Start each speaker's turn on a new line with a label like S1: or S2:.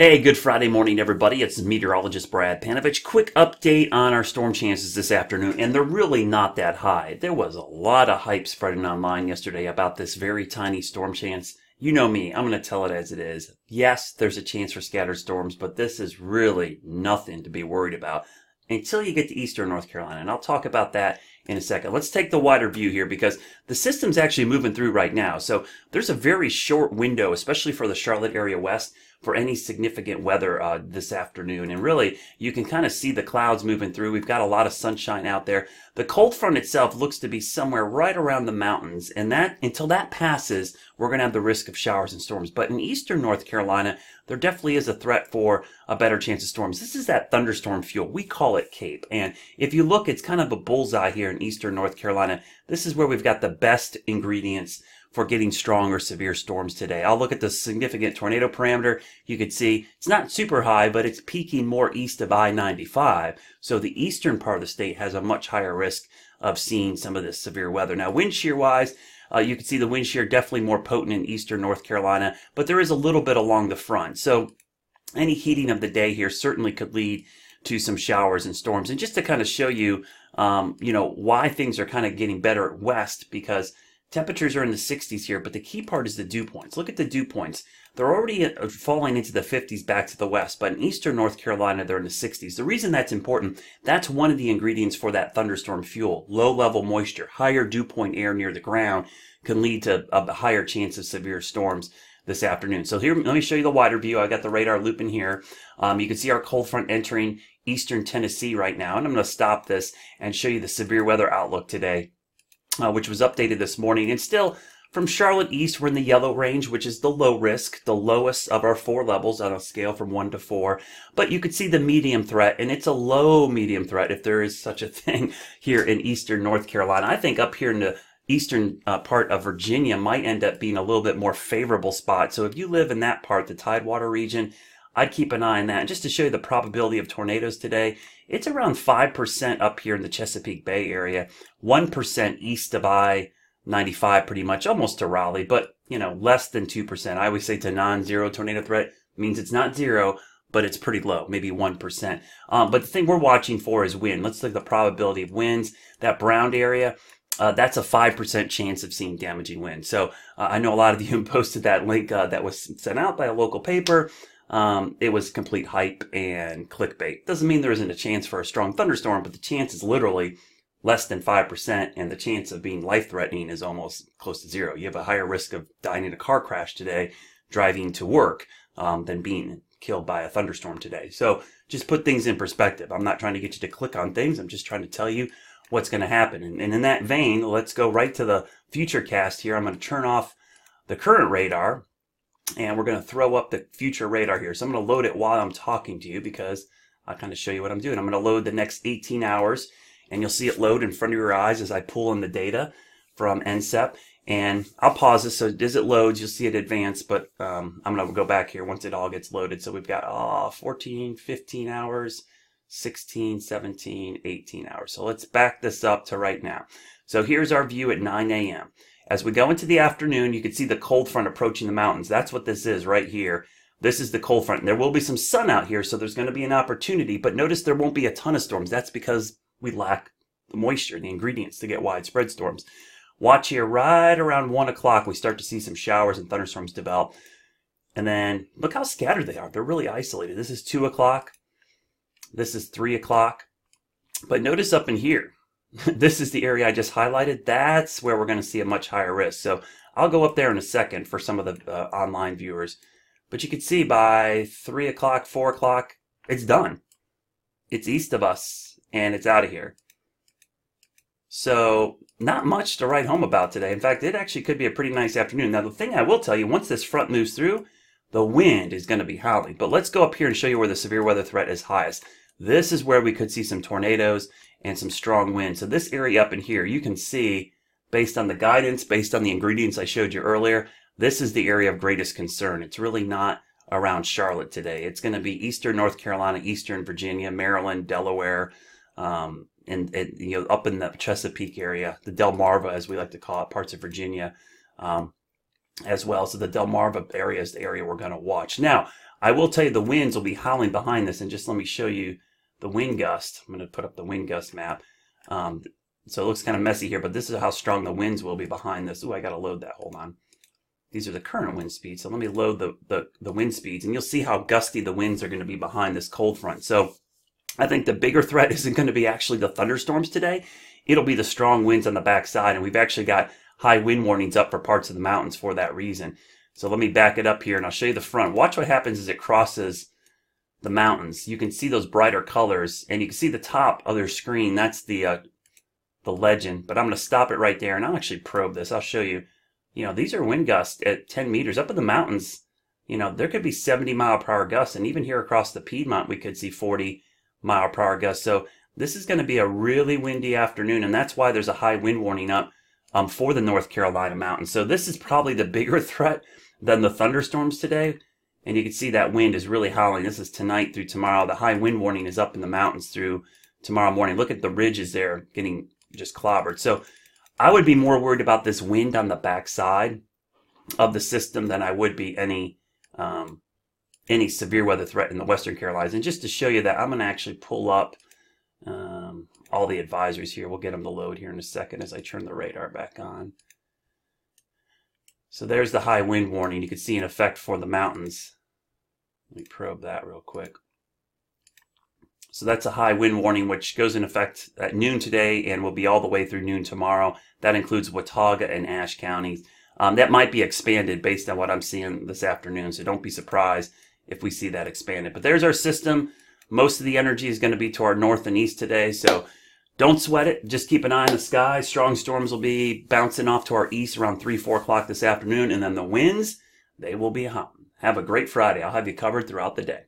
S1: Hey, good Friday morning, everybody. It's meteorologist Brad Panovich. Quick update on our storm chances this afternoon, and they're really not that high. There was a lot of hype spreading online yesterday about this very tiny storm chance. You know me, I'm going to tell it as it is. Yes, there's a chance for scattered storms, but this is really nothing to be worried about until you get to eastern North Carolina, and I'll talk about that in a second. Let's take the wider view here because the system's actually moving through right now. So there's a very short window, especially for the Charlotte area west, for any significant weather this afternoon. And really, you can kind of see the clouds moving through. We've got a lot of sunshine out there. The cold front itself looks to be somewhere right around the mountains. And that until that passes, we're going to have the risk of showers and storms. But in eastern North Carolina, there definitely is a threat for a better chance of storms. This is that thunderstorm fuel. We call it CAPE. And if you look, it's kind of a bullseye here in eastern North Carolina. This is where we've got the best ingredients for getting strong or severe storms today. I'll look at the significant tornado parameter. You can see it's not super high, but it's peaking more east of I-95. So the eastern part of the state has a much higher risk of seeing some of this severe weather. Now, wind shear wise, you can see the wind shear definitely more potent in eastern North Carolina, but there is a little bit along the front. So any heating of the day here certainly could lead to some showers and storms. And just to kind of show you, why things are kind of getting better at west, because temperatures are in the 60s here, but the key part is the dew points. Look at the dew points. They're already falling into the 50s back to the west, but in eastern North Carolina, they're in the 60s. The reason that's important, that's one of the ingredients for that thunderstorm fuel. Low-level moisture, higher dew point air near the ground can lead to a higher chance of severe storms this afternoon. So here, let me show you the wider view. I got the radar looping here. You can see our cold front entering eastern Tennessee right now, and I'm going to stop this and show you the severe weather outlook today, which was updated this morning. And still, from Charlotte east, we're in the yellow range, which is the low risk, the lowest of our 4 levels on a scale from 1 to 4. But you could see the medium threat, and it's a low medium threat if there is such a thing here in eastern North Carolina. I think up here in the eastern part of Virginia might end up being a little bit more favorable spot. So if you live in that part, the Tidewater region, I'd keep an eye on that. And just to show you the probability of tornadoes today, it's around 5% up here in the Chesapeake Bay area, 1% east of I-95 pretty much, almost to Raleigh, but, less than 2%. I always say to non-zero tornado threat means it's not zero, but it's pretty low, maybe 1%. But the thing we're watching for is wind. Let's look at the probability of winds. That brown area, that's a 5% chance of seeing damaging wind. So I know a lot of you posted that link that was sent out by a local paper. It was complete hype and clickbait. Doesn't mean there isn't a chance for a strong thunderstorm, but the chance is literally less than 5%, and the chance of being life-threatening is almost close to zero. You have a higher risk of dying in a car crash today driving to work than being killed by a thunderstorm today. So just put things in perspective. I'm not trying to get you to click on things. I'm just trying to tell you what's going to happen. And in that vein, let's go right to the future cast here. I'm going to turn off the current radar, and we're going to throw up the future radar here. So I'm going to load it while I'm talking to you because I'll kind of show you what I'm doing. I'm going to load the next 18 hours, and you'll see it load in front of your eyes as I pull in the data from NCEP. And I'll pause this, so as it loads, you'll see it advance, but I'm going to go back here once it all gets loaded. So we've got 14, 15 hours, 16, 17, 18 hours. So let's back this up to right now. So here's our view at 9 a.m. As we go into the afternoon, you can see the cold front approaching the mountains. That's what this is right here. This is the cold front. And there will be some sun out here, so there's going to be an opportunity. But notice there won't be a ton of storms. That's because we lack the moisture, the ingredients to get widespread storms. Watch here, right around 1 o'clock, we start to see some showers and thunderstorms develop. And then look how scattered they are. They're really isolated. This is 2 o'clock. This is 3 o'clock. But notice up in here, this is the area I just highlighted. That's where we're going to see a much higher risk. So I'll go up there in a second for some of the online viewers. But you can see by 3 o'clock, 4 o'clock, it's done. It's east of us, and it's out of here. So not much to write home about today. In fact, it actually could be a pretty nice afternoon. Now, the thing I will tell you, once this front moves through, the wind is going to be howling. But let's go up here and show you where the severe weather threat is highest. This is where we could see some tornadoes and some strong wind. So this area up in here, you can see, based on the guidance, based on the ingredients I showed you earlier, this is the area of greatest concern. It's really not around Charlotte today. It's going to be eastern North Carolina, eastern Virginia, Maryland, Delaware, and up in the Chesapeake area, the Delmarva, as we like to call it, parts of Virginia. as well. So the Delmarva area is the area we're going to watch. Now, I will tell you the winds will be howling behind this, and just let me show you the wind gust. I'm going to put up the wind gust map. So it looks kind of messy here, but this is how strong the winds will be behind this. Ooh, I got to load that. Hold on. These are the current wind speeds. So let me load the wind speeds, and you'll see how gusty the winds are going to be behind this cold front. So I think the bigger threat isn't going to be actually the thunderstorms today. It'll be the strong winds on the backside, and we've actually got high wind warnings up for parts of the mountains for that reason. So let me back it up here, and I'll show you the front. Watch what happens as it crosses the mountains. You can see those brighter colors, and you can see the top of their screen. That's the legend. But I'm going to stop it right there, and I'll actually probe this. I'll show you. You know, these are wind gusts at 10 meters. Up in the mountains, you know, there could be 70-mile-per-hour gusts, and even here across the Piedmont, we could see 40-mile-per-hour gusts. So this is going to be a really windy afternoon, and that's why there's a high wind warning up for the North Carolina mountains. So this is probably the bigger threat than the thunderstorms today. And you can see that wind is really howling. This is tonight through tomorrow. The high wind warning is up in the mountains through tomorrow morning. Look at the ridges there getting just clobbered. So I would be more worried about this wind on the backside of the system than I would be any severe weather threat in the Western Carolinas. And just to show you that, I'm going to actually pull up all the advisories here. We'll get them to load here in a second as I turn the radar back on. So there's the high wind warning. You can see in effect for the mountains. Let me probe that real quick. So that's a high wind warning, which goes in effect at noon today and will be all the way through noon tomorrow. That includes Watauga and Ashe counties. That might be expanded based on what I'm seeing this afternoon, so don't be surprised if we see that expanded. But there's our system. Most of the energy is going to be to our north and east today, so don't sweat it. Just keep an eye on the sky. Strong storms will be bouncing off to our east around 3, 4 o'clock this afternoon, and then the winds, they will be howling. Have a great Friday. I'll have you covered throughout the day.